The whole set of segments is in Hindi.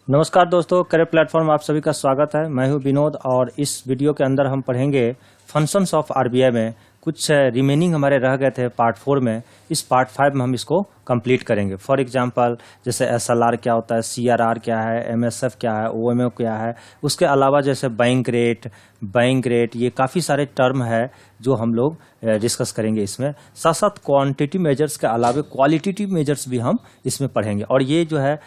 नमस्कार दोस्तों, करियर प्लेटफॉर्म आप सभी का स्वागत है। मैं हूं विनोद और इस वीडियो के अंदर हम पढ़ेंगे फंक्शंस ऑफ आरबीआई में कुछ रिमेनिंग हमारे रह गए थे पार्ट 4 में। इस पार्ट 5 में हम इसको कंप्लीट करेंगे। फॉर एग्जांपल जैसे एसएलआर क्या होता है, सीआरआर क्या है, एमएसएफ क्या है, ओएमओ क्या है। उसके अलावा जैसे बैंक रेट ये काफ़ी सारे टर्म है जो हम लोग डिस्कस करेंगे इसमें। साथ साथ क्वांटिटी मेजर्स के अलावा क्वालिटेटिव मेजर्स भी हम इसमें पढ़ेंगे। और ये जो है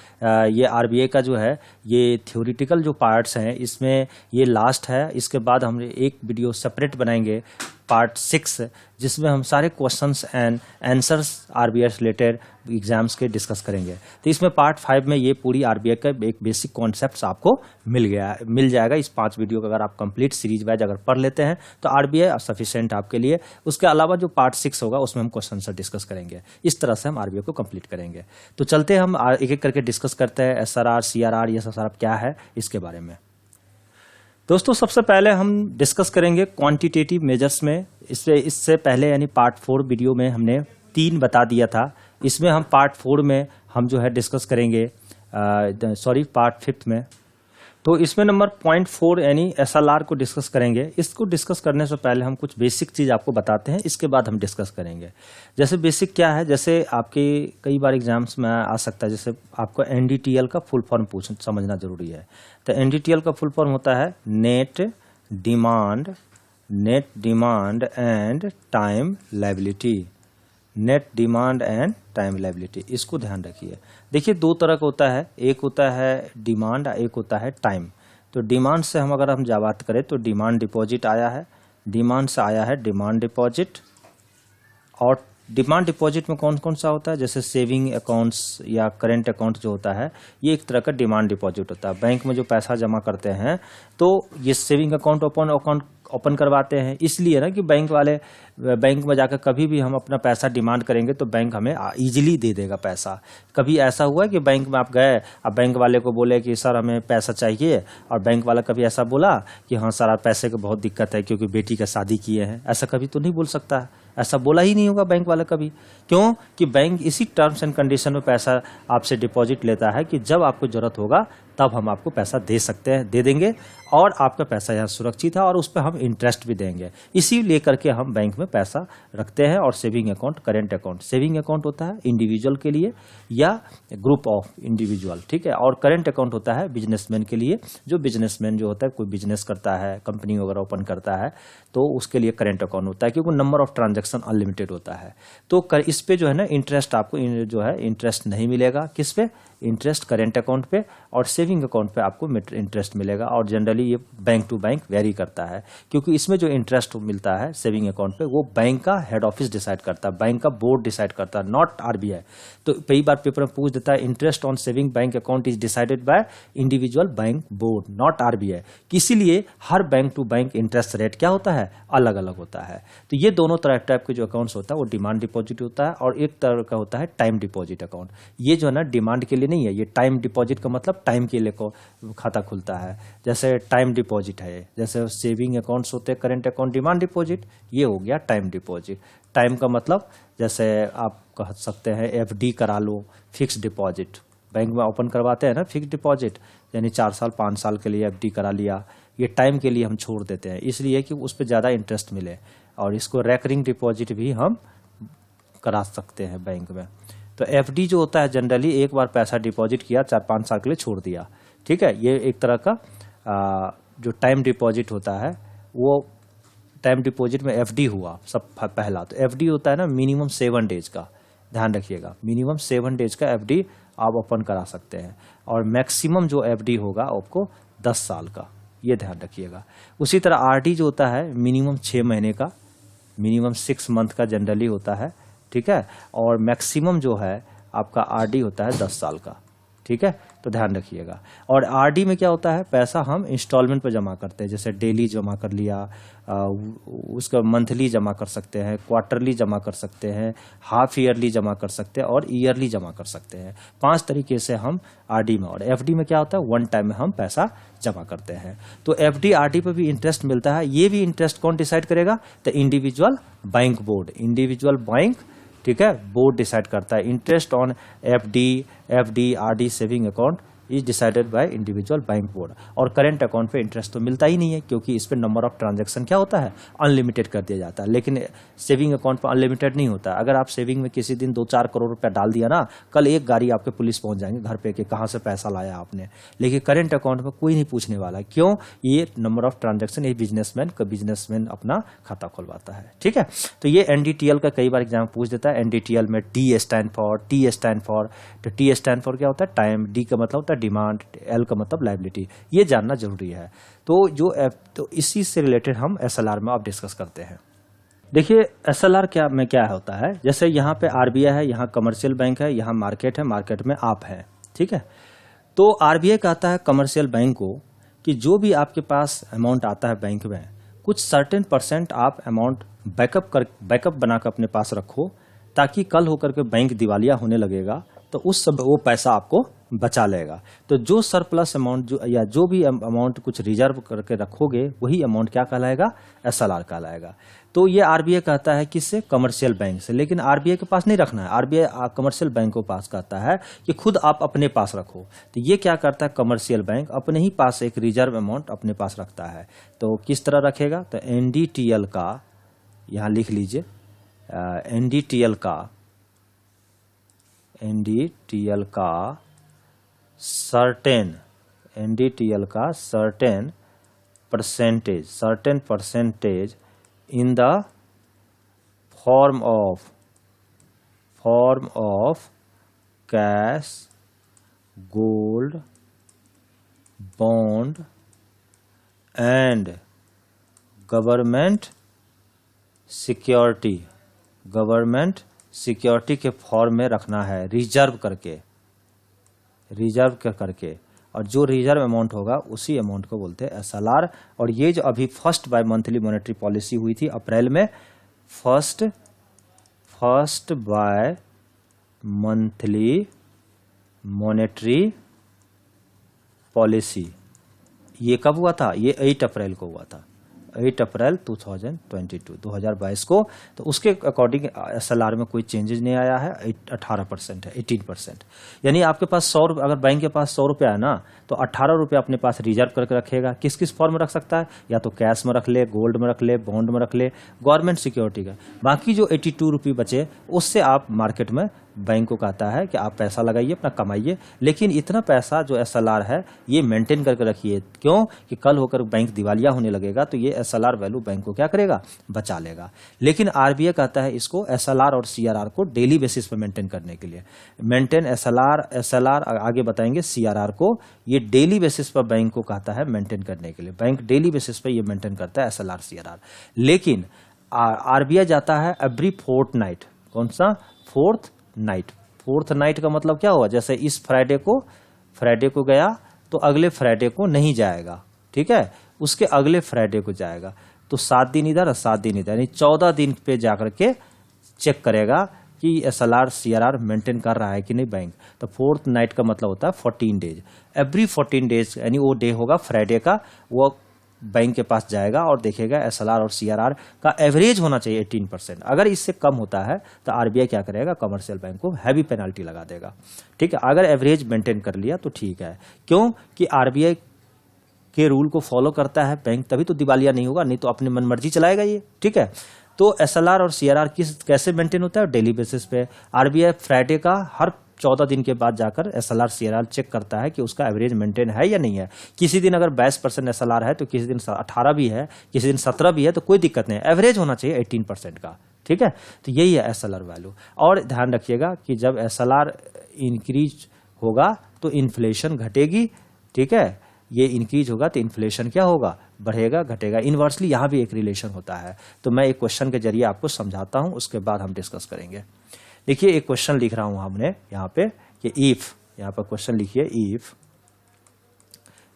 ये आरबीआई का जो है ये थ्योरेटिकल जो पार्ट्स हैं इसमें ये लास्ट है। इसके बाद हम एक वीडियो सेपरेट बनाएंगे पार्ट 6 जिसमें हम सारे questions and answers RBI related exams के डिस्कस करेंगे। तो इसमें पार्ट 5 में ये पूरी आरबीआई का एक बेसिक कॉन्सेप्ट्स आपको मिल जाएगा। इस 5 वीडियो का अगर आप कंप्लीट सीरीज वाइज अगर पढ़ लेते हैं तो आरबीआई सफिशिएंट आपके लिए। उसके अलावा जो पार्ट 6 होगा उसमें हम क्वेश्चन से डिस्कस करेंगे। इस तरह से हम आरबीआई को कंप्लीट करेंगे। तो चलते हम एक एक करके डिस्कस करते हैं एसआरआर सीआरआर ये सब क्या है इसके बारे में। दोस्तों सबसे पहले हम डिस्कस करेंगे क्वांटिटेटिव मेजर्स में। इससे पहले यानी पार्ट 4 वीडियो में हमने 3 बता दिया था। इसमें हम पार्ट 4 में हम जो है डिस्कस करेंगे पार्ट 5 में। तो इसमें नंबर पॉइंट 4 यानी एसएलआर को डिस्कस करेंगे। इसको डिस्कस करने से पहले हम कुछ बेसिक चीज़ आपको बताते हैं, इसके बाद हम डिस्कस करेंगे। जैसे बेसिक क्या है, जैसे आपके कई बार एग्जाम्स में आ सकता है, जैसे आपको एनडीटीएल का फुल फॉर्म समझना जरूरी है। तो एनडीटीएल का फुल फॉर्म होता है net demand and time liability. Net demand and time liability, इसको ध्यान रखिए। देखिए 2 तरह का होता है, एक होता है डिमांड, एक होता है टाइम। तो डिमांड से हम अगर बात करें तो डिमांड डिपॉजिट आया है, डिमांड से आया है डिमांड डिपॉजिट। और डिमांड डिपॉजिट में कौन कौन सा होता है, जैसे सेविंग अकाउंट्स या करेंट अकाउंट जो होता है ये एक तरह का डिमांड डिपॉजिट होता है। बैंक में जो पैसा जमा करते हैं तो ये सेविंग अकाउंट ओपन करवाते हैं, इसलिए ना कि बैंक में जाकर कभी भी हम अपना पैसा डिमांड करेंगे तो बैंक हमें इजीली दे देगा पैसा। कभी ऐसा हुआ है कि बैंक में आप गए, अब बैंक वाले को बोले कि सर हमें पैसा चाहिए, और बैंक वाला कभी ऐसा बोला कि हाँ सर आप पैसे की बहुत दिक्कत है क्योंकि बेटी का शादी किए हैं? ऐसा कभी तो नहीं बोल सकता है, ऐसा बोला ही नहीं होगा बैंक वाला कभी। क्यों कि बैंक इसी टर्म्स एंड कंडीशन में पैसा आपसे डिपॉजिट लेता है कि जब आपको जरूरत होगा तब हम आपको पैसा दे देंगे और आपका पैसा यहाँ सुरक्षित है और उस पर हम इंटरेस्ट भी देंगे। इसी लेकर के हम बैंक में पैसा रखते हैं। और saving account, current account, saving account होता है इंडिविजुअल के लिए या ग्रुप ऑफ इंडिविजुअल, ठीक है। और करेंट अकाउंट होता है बिजनेसमैन के लिए, जो बिजनेसमैन जो होता है कोई बिजनेस करता है, कंपनी वगैरह ओपन करता है तो उसके लिए करेंट अकाउंट होता है, क्योंकि नंबर ऑफ ट्रांजेक्शन अनलिमिटेड होता है। तो इस पे जो है ना इंटरेस्ट आपको जो है इंटरेस्ट नहीं मिलेगा। किस पे? इंटरेस्ट करेंट अकाउंट पे। और सेविंग अकाउंट पे आपको इंटरेस्ट मिलेगा। और जनरली ये बैंक टू बैंक वेरी करता है, क्योंकि इसमें जो इंटरेस्ट मिलता है सेविंग अकाउंट पे वो बैंक का हेड ऑफिस डिसाइड करता है, बैंक का बोर्ड डिसाइड करता है, नॉट आरबीआई। तो कई बार पेपर में पूछ देता है interest on saving bank account is decided by individual bank board, not RBI. इसीलिए हर bank to bank interest rate क्या होता है, अलग अलग होता है। तो ये दोनों टाइप के जो अकाउंट्स होता है वो डिमांड डिपॉजिट होता है, और एक तरह का होता है टाइम डिपॉजिट अकाउंट। ये जो है ना डिमांड के लिए नहीं है, ये टाइम डिपॉजिट का मतलब टाइम के लिए को खाता खुलता है। जैसे टाइम डिपॉजिट है, जैसे सेविंग अकाउंट्स होते हैं करेंट अकाउंट, डिमांड डिपॉजिट, ये हो गया टाइम डिपॉजिट। टाइम का मतलब जैसे आप कह सकते हैं एफडी करा लो, फिक्स डिपॉजिट बैंक में ओपन करवाते हैं ना फिक्स डिपॉजिट, यानी 4 साल 5 साल के लिए एफडी करा लिया, ये टाइम के लिए हम छोड़ देते हैं इसलिए कि उस पर ज़्यादा इंटरेस्ट मिले। और इसको रेकरिंग डिपॉजिट भी हम करा सकते हैं बैंक में। तो एफडी जो होता है जनरली एक बार पैसा डिपॉजिट किया 4-5 साल के लिए छोड़ दिया, ठीक है। ये एक तरह का जो टाइम डिपॉजिट होता है वो टाइम डिपॉजिट में एफडी हुआ सब पहला। तो एफडी होता है ना मिनिमम 7 डेज का, ध्यान रखिएगा, मिनिमम 7 डेज का एफडी आप ओपन करा सकते हैं। और मैक्सिमम जो एफडी होगा आपको 10 साल का, ये ध्यान रखिएगा। उसी तरह आरडी जो होता है मिनिमम 6 महीने का, मिनिमम 6 मंथ का जनरली होता है, ठीक है। और मैक्सिमम जो है आपका आरडी होता है 10 साल का, ठीक है। तो ध्यान रखिएगा। और आरडी में क्या होता है, पैसा हम इंस्टॉलमेंट पे जमा करते हैं, जैसे डेली जमा कर लिया, उसका मंथली जमा कर सकते हैं, क्वार्टरली जमा कर सकते हैं, हाफ ईयरली जमा कर सकते हैं और ईयरली जमा कर सकते हैं। 5 तरीके से हम आरडी में। और एफडी में क्या होता है, 1 टाइम में हम पैसा जमा करते हैं। तो एफडी आरडी पे भी इंटरेस्ट मिलता है। ये भी इंटरेस्ट कौन डिसाइड करेगा, तो individual bank board, individual bank, ठीक है, बोर्ड डिसाइड करता है। Interest on FD RD saving account is decided by individual bank board. और करेंट अकाउंट पे इंटरेस्ट तो मिलता ही नहीं है, क्योंकि इस पे नंबर ऑफ ट्रांजैक्शन क्या होता है, अनलिमिटेड कर दिया जाता है। लेकिन सेविंग अकाउंट पर अनलिमिटेड नहीं होता। अगर आप सेविंग में किसी दिन 2-4 करोड़ रुपया डाल दिया ना, कल एक गाड़ी आपके पुलिस पहुंच जाएंगे घर पे कि कहाँ से पैसा लाया आपने। लेकिन करेंट अकाउंट में कोई नहीं पूछने वाला, क्यों, ये नंबर ऑफ ट्रांजैक्शन ये बिजनेसमैन अपना खाता खुलवाता है। ठीक है, तो ये एनडीटीएल का कई बार एग्जाम पूछ देता है। एनडीटीएल में D stand for, T stand for, तो टी स्टैंड फॉर क्या होता है, टाइम, डी का मतलब होता है डिमांड, एल का मतलब लायबिलिटी। ये जानना जरूरी है। तो इसी से रिलेटेड हम एसएलआर में आप डिस्कस करते हैं। देखिए एसएलआर क्या होता है, जैसे यहाँ पे आरबीआई है, यहाँ कमर्शियल बैंक है, यहाँ मार्केट है, मार्केट में आप है। ठीक है, तो आरबीआई कहता है कमर्शियल बैंक को कि जो भी आपके पास अमाउंट आता है बैंक में, कुछ सर्टेन % आप अमाउंट बैकअप बनाकर अपने पास रखो, ताकि कल होकर के बैंक दिवालिया होने लगेगा तो उस सब वो पैसा आपको बचा लेगा। तो जो सरप्लस अमाउंट या जो भी अमाउंट कुछ रिजर्व करके रखोगे, वही अमाउंट क्या कहलाएगा, एसएलआर कहलाएगा। तो ये आरबीआई कहता है किससे, कमर्शियल बैंक से। लेकिन आरबीआई के पास नहीं रखना है, आरबीआई कमर्शियल बैंक को पास कहता है कि खुद आप अपने पास रखो। तो ये क्या करता है, कमर्शियल बैंक अपने ही पास एक रिजर्व अमाउंट अपने पास रखता है। तो किस तरह रखेगा, तो एनडीटीएल का, यहाँ लिख लीजिए, एनडीटीएल का certain percentage in the form of cash, gold, bond and government security के फॉर्म में रखना है, रिजर्व करके। और जो रिजर्व अमाउंट होगा उसी अमाउंट को बोलते हैं एसएलआर। और ये जो अभी first by monthly monetary policy हुई थी अप्रैल में, first by monthly monetary policy, ये कब हुआ था, ये 8 अप्रैल को हुआ था, 8 अप्रैल 2022 को। तो उसके अकॉर्डिंग एसएलआर में कोई चेंजेस नहीं आया है, 18% है, 18%। यानी आपके पास अगर बैंक के पास 100 रुपया है ना, तो 18 रुपया अपने पास रिजर्व करके रखेगा। किस फॉर्म में रख सकता है, या तो कैश में रख ले, गोल्ड में रख ले, बॉन्ड में रख ले, गवर्नमेंट सिक्योरिटी का। बाकी जो 82 रुपये बचे, उससे आप मार्केट में बैंक को कहता है कि आप पैसा लगाइए, अपना कमाइए। लेकिन इतना पैसा जो एसएलआर है ये मेंटेन करके रखिए, क्यों, कि कल होकर बैंक दिवालिया होने लगेगा तो ये एसएलआर वैल्यू बैंक को क्या करेगा, बचा लेगा। लेकिन आरबीआई कहता है इसको एसएलआर और सीआरआर को डेली बेसिस पे मेंटेन करने के लिए, मेंटेन एसएलआर आगे बताएंगे, सीआरआर को ये डेली बेसिस पर बैंक को कहता है मेंटेन करने के लिए। बैंक डेली बेसिस पे ये मेंटेन करता है एसएलआर सीआरआर। लेकिन आरबीआई जाता है एवरी फोर्टनाइट, कौन सा, फोर्थ नाइट का मतलब क्या हुआ, जैसे इस फ्राइडे को गया तो अगले फ्राइडे को नहीं जाएगा। ठीक है, उसके अगले फ्राइडे को जाएगा। तो 7 दिन इधर और 7 दिन इधर, यानी 14 दिन पे जाकर के चेक करेगा कि एसएलआर सीआरआर मेंटेन कर रहा है कि नहीं बैंक। तो फोर्थ नाइट का मतलब होता है 14 डेज, एवरी 14 डेज, यानी वो डे होगा फ्राइडे का, वो बैंक के पास जाएगा और देखेगा एसएलआर और सीआरआर का एवरेज होना चाहिए 18%। अगर इससे कम होता है तो आरबीआई क्या करेगा, कमर्शियल बैंक को हैवी पेनल्टी लगा देगा। ठीक है, अगर एवरेज मेंटेन कर लिया तो ठीक है, क्यों कि आरबीआई के रूल को फॉलो करता है बैंक, तभी तो दिवालिया नहीं होगा, नहीं तो अपनी मनमर्जी चलाएगा ये। ठीक है, तो एसएलआर और सीआरआर कैसे मेंटेन होता है, डेली बेसिस पे। आरबीआई फ्राइडे का हर 14 दिन के बाद जाकर एसएलआर सीआरआर चेक करता है कि उसका एवरेज मेंटेन है या नहीं है। किसी दिन अगर 22% एसएलआर है तो किसी दिन 18 भी है, किसी दिन 17 भी है, तो कोई दिक्कत नहीं है, एवरेज होना चाहिए 18% का। ठीक है, तो यही है एसएलआर वैल्यू। और ध्यान रखिएगा कि जब एसएलआर इंक्रीज होगा तो इन्फ्लेशन घटेगी। ठीक है, ये इंक्रीज होगा तो इन्फ्लेशन क्या होगा, बढ़ेगा घटेगा। इनवर्सली यहाँ भी एक रिलेशन होता है। तो मैं एक क्वेश्चन के जरिए आपको समझाता हूँ, उसके बाद हम डिस्कस करेंगे। देखिए एक क्वेश्चन लिख रहा हूं हमने यहाँ पे कि इफ, यहाँ पर क्वेश्चन लिखिए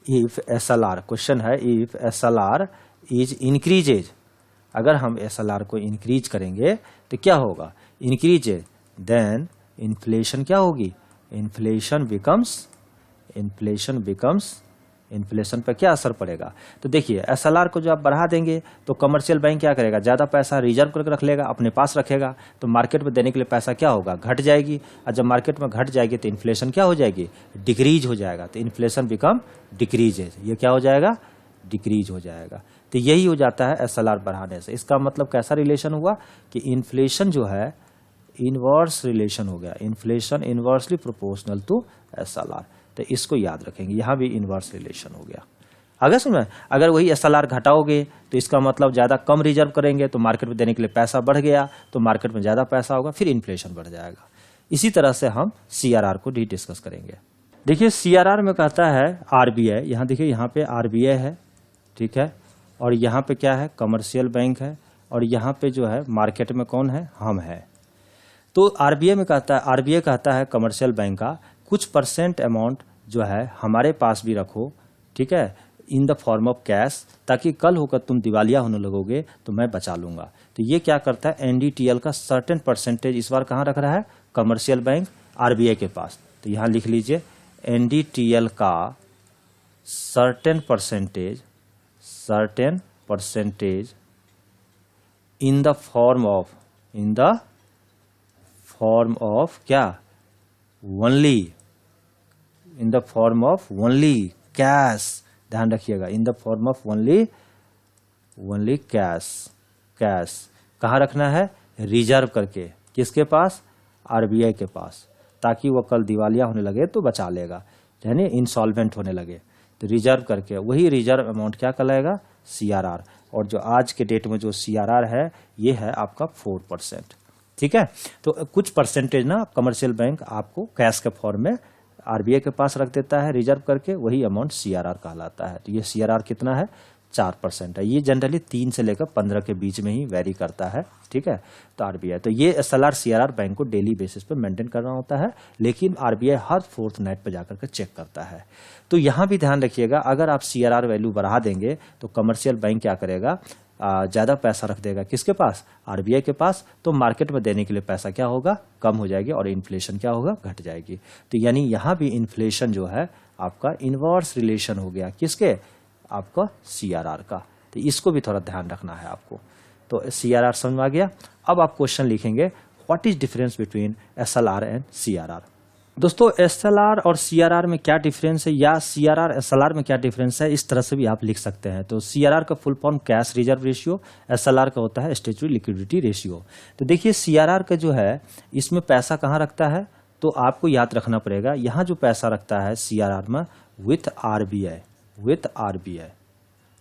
इफ एसएलआर, क्वेश्चन है इफ एसएलआर इज इंक्रीजेज, अगर हम एसएलआर को इंक्रीज करेंगे तो क्या होगा, इंक्रीजेज, देन इन्फ्लेशन क्या होगी, इन्फ्लेशन बिकम्स इन्फ्लेशन पर क्या असर पड़ेगा। तो देखिए एसएलआर को जो आप बढ़ा देंगे तो कमर्शियल बैंक क्या करेगा, ज़्यादा पैसा रिजर्व करके रख लेगा, अपने पास रखेगा, तो मार्केट में देने के लिए पैसा क्या होगा, घट जाएगी। और जब मार्केट में घट जाएगी तो इन्फ्लेशन क्या हो जाएगी, डिक्रीज हो जाएगा। तो इन्फ्लेशन बिकम डिक्रीज है, ये क्या हो जाएगा, डिक्रीज हो जाएगा। तो यही हो जाता है एसएलआर बढ़ाने से। इसका मतलब कैसा रिलेशन हुआ कि इन्फ्लेशन जो है इनवर्स रिलेशन हो गया, inflation inversely proportional to SLR. तो इसको याद रखेंगे, यहाँ भी इनवर्स रिलेशन हो गया। आगे सुनो, अगर वही एसएलआर घटाओगे तो इसका मतलब ज़्यादा कम रिजर्व करेंगे तो मार्केट में देने के लिए पैसा बढ़ गया, तो मार्केट में ज़्यादा पैसा होगा, फिर इन्फ्लेशन बढ़ जाएगा। इसी तरह से हम सीआरआर को भी डिस्कस करेंगे। देखिए सीआरआर में कहता है आरबीआई, यहाँ देखिए यहाँ पे आरबीआई है, ठीक है, और यहाँ पे क्या है, कमर्शियल बैंक है, और यहाँ पे जो है मार्केट में कौन है, हम है। तो आरबीआई में कहता है, आरबीआई कहता है कमर्शियल बैंक का कुछ परसेंट अमाउंट जो है हमारे पास भी रखो, ठीक है, इन द फॉर्म ऑफ कैश, ताकि कल होकर तुम दिवालिया होने लगोगे तो मैं बचा लूंगा। तो ये क्या करता है, एनडीटीएल का सर्टेन परसेंटेज इस बार कहाँ रख रहा है, कमर्शियल बैंक आरबीआई के पास। तो यहाँ लिख लीजिए एनडीटीएल का certain percentage in the form of क्या, only in the form of only cash, ध्यान रखिएगा, in the form of only cash कहाँ रखना है, रिजर्व करके, किसके पास, आरबीआई के पास, ताकि वो कल दिवालिया होने लगे तो बचा लेगा, यानी इंसॉल्वेंट होने लगे, तो रिजर्व करके, वही रिजर्व अमाउंट क्या कहलाएगा, सीआरआर। और जो आज के डेट में जो सीआरआर है ये है आपका 4%, ठीक है। तो कुछ परसेंटेज ना कमर्शियल बैंक आपको कैश के फॉर्म में आरबीआई के पास रख देता है रिजर्व करके, वही अमाउंट सीआरआर कहलाता है। तो ये सीआरआर कितना है, 4% है। ये जनरली 3 से लेकर 15 के बीच में ही वेरी करता है, ठीक है। तो आरबीआई, तो ये एसएलआर सीआरआर बैंक को डेली बेसिस पे मेंटेन करना होता है, लेकिन आरबीआई हर फोर्थ नाइट पे जाकर के चेक करता है। तो यहाँ भी ध्यान रखिएगा, अगर आप सीआरआर वैल्यू बढ़ा देंगे तो कमर्शियल बैंक क्या करेगा, ज़्यादा पैसा रख देगा, किसके पास, आरबीआई के पास, तो मार्केट में देने के लिए पैसा क्या होगा, कम हो जाएगी, और इन्फ्लेशन क्या होगा, घट जाएगी। तो यानी यहाँ भी इन्फ्लेशन जो है आपका इनवर्स रिलेशन हो गया, किसके, आपका सीआरआर का। तो इसको भी थोड़ा ध्यान रखना है आपको। तो सीआरआर समझ में आ गया। अब आप क्वेश्चन लिखेंगे, what is difference between SLR and CRR. दोस्तों एसएलआर और सीआरआर में क्या डिफरेंस है, या सीआरआर एसएलआर में क्या डिफरेंस है, इस तरह से भी आप लिख सकते हैं। तो सीआरआर का full form cash reserve ratio, SLR का होता है स्टैट्यूटरी लिक्विडिटी रेशियो। तो देखिए सीआरआर का जो है इसमें पैसा कहाँ रखता है, तो आपको याद रखना पड़ेगा, यहाँ जो पैसा रखता है सीआरआर में विथ आरबीआई,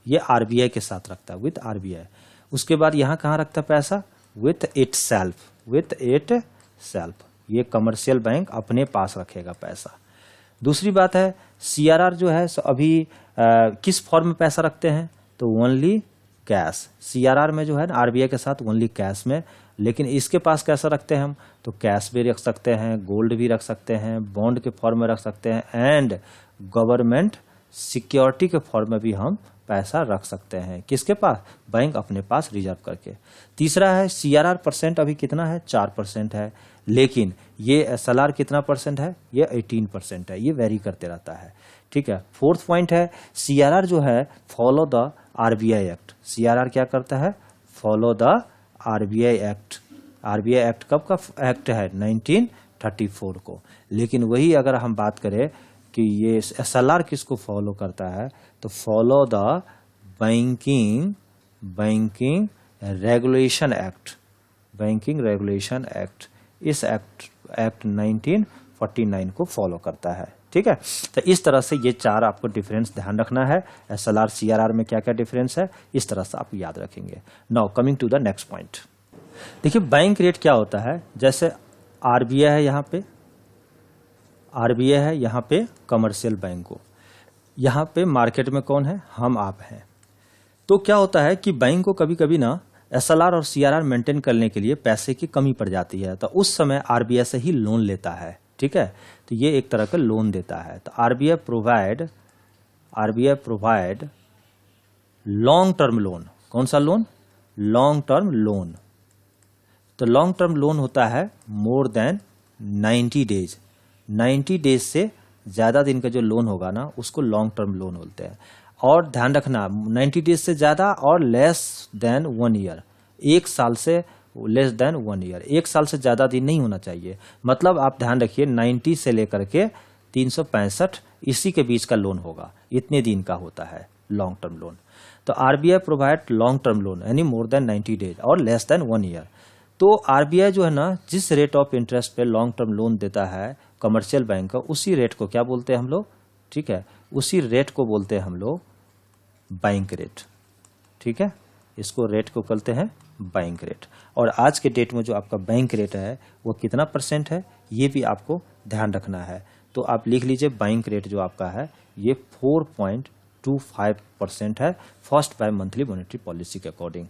ये आरबीआई के साथ रखता है, विथ आरबीआई। उसके बाद यहाँ कहाँ रखता है पैसा, विथ इट सेल्फ, ये कमर्शियल बैंक अपने पास रखेगा पैसा। दूसरी बात है सीआरआर जो है अभी किस फॉर्म में पैसा रखते हैं, तो ओनली कैश। सीआरआर में जो है ना आरबीआई के साथ ओनली कैश में, लेकिन इसके पास कैसा रखते हैं हम, तो कैश भी रख सकते हैं, गोल्ड भी रख सकते हैं, बॉन्ड के फॉर्म में रख सकते हैं, एंड गवर्नमेंट सिक्योरिटी के फॉर्म में भी हम पैसा रख सकते हैं, किसके पास, बैंक अपने पास रिजर्व करके। तीसरा है सीआरआर परसेंट अभी कितना है, 4% है, लेकिन ये एसएलआर कितना परसेंट है, ये 18% है, ये वेरी करते रहता है, ठीक है। फोर्थ पॉइंट है सीआरआर जो है follow the RBI act. CRR क्या करता है, follow the RBI act. RBI act कब का एक्ट है, 1934 को। लेकिन वही अगर हम बात करें कि ये एसएलआर किसको फॉलो करता है, तो follow the banking regulation act, इस एक्ट 1949 को फॉलो करता है, ठीक है। तो इस तरह से ये 4 आपको डिफरेंस ध्यान रखना है। एसएलआर सीआरआर में क्या क्या डिफरेंस है, इस तरह से आप याद रखेंगे। Now coming to the next point. देखिए बैंक रेट क्या होता है, जैसे आरबीआई है, यहाँ पे कमर्शियल बैंक को, यहाँ पे मार्केट में कौन है, हम आप हैं। तो क्या होता है कि बैंक को कभी कभी ना एसएलआर और सीआरआर मेंटेन करने के लिए पैसे की कमी पड़ जाती है, तो उस समय आरबीआई से ही लोन लेता है, ठीक है। तो ये एक तरह का लोन देता है। तो RBI provide long term loan. कौन सा लोन, लॉन्ग टर्म लोन। तो लॉन्ग टर्म लोन होता है मोर देन 90 डेज, 90 डेज से ज़्यादा दिन का जो लोन होगा ना उसको लॉन्ग टर्म लोन बोलते हैं। और ध्यान रखना 90 डेज से ज़्यादा और लेस देन 1 ईयर, 1 साल से लेस देन 1 ईयर, 1 साल से ज़्यादा दिन नहीं होना चाहिए। मतलब आप ध्यान रखिए 90 से लेकर के 365 इसी के बीच का लोन होगा, इतने दिन का होता है लॉन्ग टर्म लोन। तो RBI provide long term loan यानी मोर देन 90 डेज और लेस देन 1 ईयर। तो आरबीआई जो है ना जिस रेट ऑफ इंटरेस्ट पे लॉन्ग टर्म लोन देता है कमर्शियल बैंक का, उसी रेट को क्या बोलते हैं हम लोग, ठीक है, उसी रेट को बोलते हैं हम लोग बैंक रेट, ठीक है, इसको रेट को कहते हैं बैंक रेट। और आज के डेट में जो आपका बैंक रेट है वो कितना % है ये भी आपको ध्यान रखना है। तो आप लिख लीजिए बैंक रेट जो आपका है ये 4.25% है first by monthly monetary policy के अकॉर्डिंग।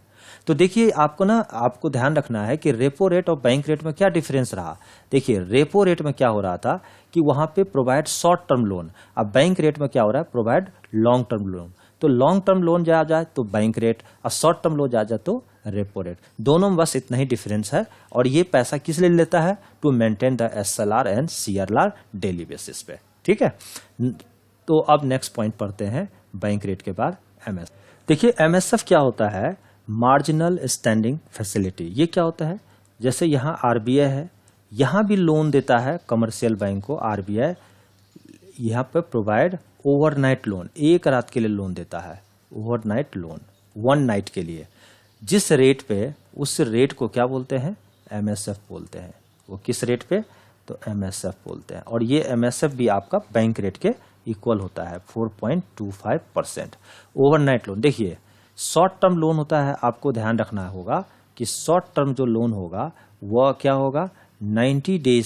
तो देखिए आपको ध्यान रखना है कि रेपो रेट और बैंक रेट में क्या डिफरेंस रहा। देखिए रेपो रेट में क्या हो रहा था कि वहां पे प्रोवाइड शॉर्ट टर्म लोन, अब बैंक रेट में क्या हो रहा है प्रोवाइड लॉन्ग टर्म लोन। तो लॉन्ग टर्म लोन जा जाए तो बैंक रेट और शॉर्ट टर्म लोन जा जाए तो रेपो रेट, दोनों में बस इतना ही डिफरेंस है। और ये पैसा किस लिए लेता है, to maintain the SLR and CRR daily basis पे, ठीक है। तो अब नेक्स्ट पॉइंट पढ़ते हैं बैंक रेट के बाद एमएस। देखिए एमएसएफ क्या होता है, मार्जिनल स्टैंडिंग फैसिलिटी। ये क्या होता है, जैसे यहाँ आरबीआई है, यहाँ भी लोन देता है कमर्शियल बैंक को आरबीआई, यहाँ पे प्रोवाइड ओवरनाइट लोन, एक रात के लिए लोन देता है, ओवरनाइट लोन 1 नाइट के लिए। जिस रेट पे, उस रेट को क्या बोलते हैं, एमएसएफ बोलते हैं। वो किस रेट पे, तो एमएसएफ बोलते हैं। और ये एमएसएफ भी आपका बैंक रेट के इक्वल होता है 4.25%। ओवरनाइट लोन, देखिए शॉर्ट टर्म लोन होता है, आपको ध्यान रखना होगा कि शॉर्ट टर्म जो लोन होगा वह क्या होगा 90 डेज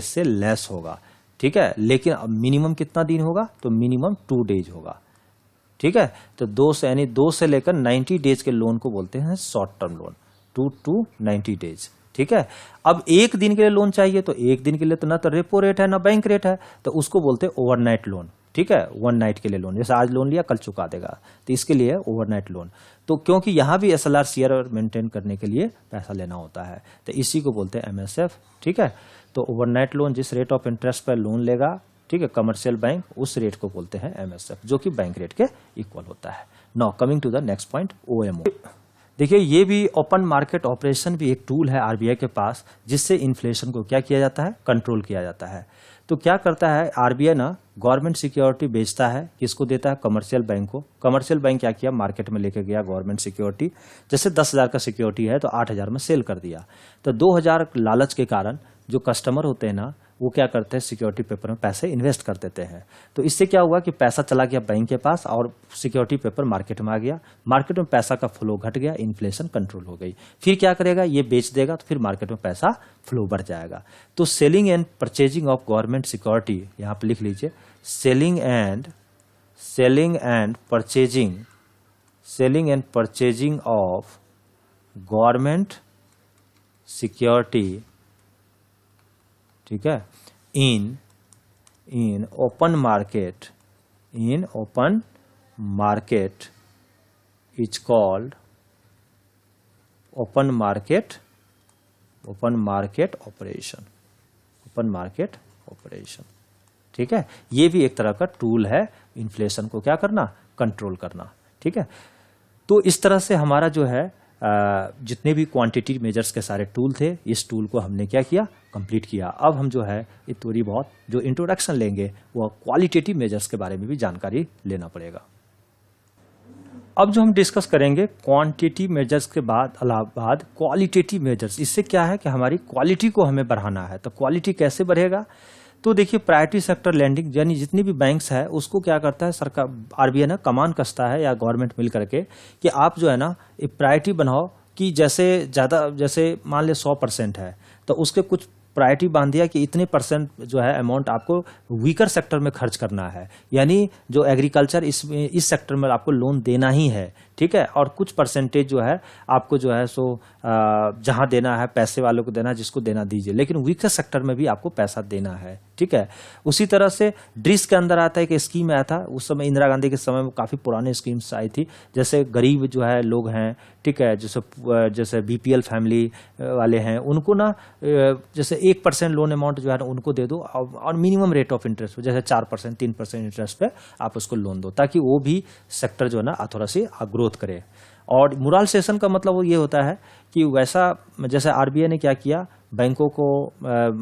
से लेस होगा, ठीक है। लेकिन मिनिमम कितना दिन होगा, तो मिनिमम 2 डेज होगा, ठीक है। तो 2 से लेकर 90 डेज के लोन को बोलते हैं short term loan, 2 to 90 days, ठीक है। अब एक दिन के लिए लोन चाहिए तो एक दिन के लिए तो ना तो रेपो रेट है ना बैंक रेट है, तो उसको बोलते हैं ओवरनाइट लोन, ठीक है। 1 नाइट के लिए लोन, जैसे आज लोन लिया कल चुका देगा, तो इसके लिए ओवरनाइट लोन। तो क्योंकि यहाँ भी एसएलआर सीआरआर मेंटेन करने के लिए पैसा लेना होता है, तो इसी को बोलते हैं एमएसएफ, ठीक है। तो ओवरनाइट लोन जिस रेट ऑफ इंटरेस्ट पर लोन लेगा, ठीक है, कमर्शियल बैंक, उस रेट को बोलते हैं एमएसएफ, जो कि बैंक रेट के इक्वल होता है। Now coming to the next point, OMO. देखिए ये भी ओपन मार्केट ऑपरेशन भी एक टूल है आरबीआई के पास, जिससे इन्फ्लेशन को क्या किया जाता है, कंट्रोल किया जाता है। तो क्या करता है आरबीआई ना, गवर्नमेंट सिक्योरिटी बेचता है, किसको देता है, कमर्शियल बैंक को। कमर्शियल बैंक क्या किया, मार्केट में लेके गया गवर्नमेंट सिक्योरिटी, जैसे 10,000 का सिक्योरिटी है तो 8,000 में सेल कर दिया। तो 2,000 लालच के कारण जो कस्टमर होते हैं ना, वो क्या करते हैं, सिक्योरिटी पेपर में पैसे इन्वेस्ट कर देते हैं। तो इससे क्या हुआ कि पैसा चला गया बैंक के पास और सिक्योरिटी पेपर मार्केट में आ गया, मार्केट में पैसा का फ्लो घट गया, इन्फ्लेशन कंट्रोल हो गई। फिर क्या करेगा, ये बेच देगा, तो फिर मार्केट में पैसा फ्लो बढ़ जाएगा। तो selling and purchasing of government security, यहाँ पे लिख लीजिए, selling and purchasing of government security, ठीक है, in open market is called open market operation, ठीक है। ये भी एक तरह का टूल है इन्फ्लेशन को क्या करना, कंट्रोल करना, ठीक है। तो इस तरह से हमारा जो है जितने भी क्वांटिटी मेजर्स के सारे टूल थे, इस टूल को हमने क्या किया, कंप्लीट किया। अब हम जो है ये थोड़ी बहुत जो इंट्रोडक्शन लेंगे वो क्वालिटेटिव मेजर्स के बारे में भी जानकारी लेना पड़ेगा। अब जो हम डिस्कस करेंगे क्वांटिटी मेजर्स के बाद क्वालिटेटिव मेजर्स, इससे क्या है कि हमारी क्वालिटी को हमें बढ़ाना है। तो क्वालिटी कैसे बढ़ेगा, तो देखिए प्रायोरिटी सेक्टर लैंडिंग, यानी जितनी भी बैंक्स है उसको क्या करता है सरकार, आरबीआई ना कमान कसता है या गवर्नमेंट मिल करके कि आप जो है ना एक प्रायोरिटी बनाओ कि जैसे मान ले 100% है तो उसके कुछ प्रायोरिटी बांध दिया कि इतने % जो है अमाउंट आपको वीकर सेक्टर में खर्च करना है, यानी जो एग्रीकल्चर इस सेक्टर में आपको लोन देना ही है, ठीक है, और कुछ परसेंटेज जो है आपको जो है सो जहां देना है पैसे वालों को देना है, जिसको देना दीजिए, लेकिन वीकर सेक्टर में भी आपको पैसा देना है। ठीक है, उसी तरह से ड्रिस के अंदर आता है कि स्कीम आया था उस समय, इंदिरा गांधी के समय में काफ़ी पुराने स्कीम्स आई थी, जैसे गरीब जो है लोग हैं, ठीक है, जैसे बीपीएल फैमिली वाले हैं, उनको ना जैसे 1% लोन अमाउंट जो है ना उनको दे दो, और मिनिमम रेट ऑफ इंटरेस्ट जैसे 4% 3% इंटरेस्ट पे आप उसको लोन दो, ताकि वो भी सेक्टर जो है ना थोड़ा सी ग्रोथ करे। और मोरल सेशन का मतलब वो ये होता है कि वैसा जैसे आरबीआई ने क्या किया, बैंकों को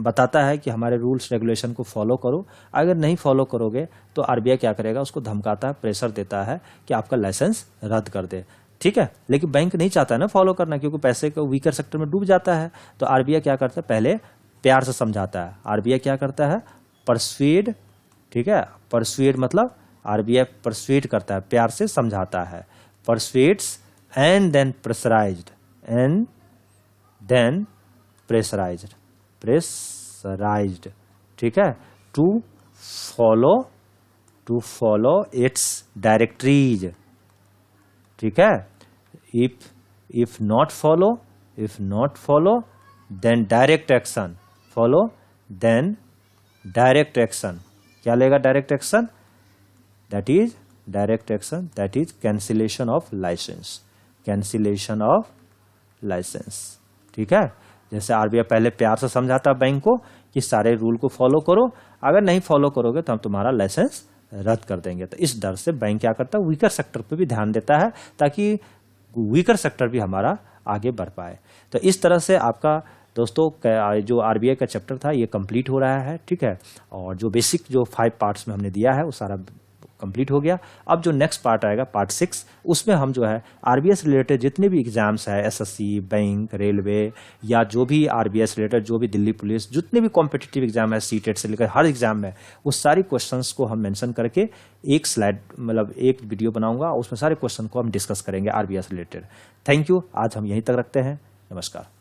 बताता है कि हमारे रूल्स रेगुलेशन को फॉलो करो, अगर नहीं फॉलो करोगे तो आरबीआई क्या करेगा, उसको धमकाता है, प्रेशर देता है कि आपका लाइसेंस रद्द कर दे। ठीक है, लेकिन बैंक नहीं चाहता है ना फॉलो करना, क्योंकि पैसे को वीकर सेक्टर में डूब जाता है। तो आरबीआई क्या करता है, पहले प्यार से समझाता है। आरबीआई क्या करता है, परस्वेड, ठीक है, परस्वेड मतलब आरबीआई परस्वेड करता है, प्यार से समझाता है, persuades and then pressurised, and then pressurised, pressurised, ठीक है, टू फॉलो इट्स डायरेक्टरीज। ठीक है, if not follow then direct action, follow then direct action. क्या लेगा direct action, that is direct action, that is cancellation of licence, cancellation of licence. ठीक है, जैसे आरबीआई पहले प्यार से समझाता बैंक को कि सारे रूल को फॉलो करो, अगर नहीं फॉलो करोगे तो हम तुम्हारा लाइसेंस रद्द कर देंगे। तो इस डर से बैंक क्या करता है, वीकर सेक्टर पे भी ध्यान देता है, ताकि वीकर सेक्टर भी हमारा आगे बढ़ पाए। तो इस तरह से आपका दोस्तों जो आरबीआई का चैप्टर था ये कंप्लीट हो रहा है। ठीक है, और जो बेसिक जो 5 पार्ट्स में हमने दिया है वो सारा कंप्लीट हो गया। अब जो नेक्स्ट पार्ट आएगा पार्ट 6, उसमें हम जो है आरबीआई से रिलेटेड जितने भी एग्जाम्स है, एसएससी, बैंक, रेलवे, या जो भी आरबीआई से रिलेटेड जो भी दिल्ली पुलिस, जितने भी कॉम्पिटिटिव एग्जाम है, सीटेट से लेकर हर एग्जाम में, वो सारी क्वेश्चंस को हम मेंशन करके एक स्लाइड मतलब एक वीडियो बनाऊंगा, उसमें सारे क्वेश्चन को हम डिस्कस करेंगे आरबीआई से रिलेटेड। थैंक यू, आज हम यहीं तक रखते हैं, नमस्कार।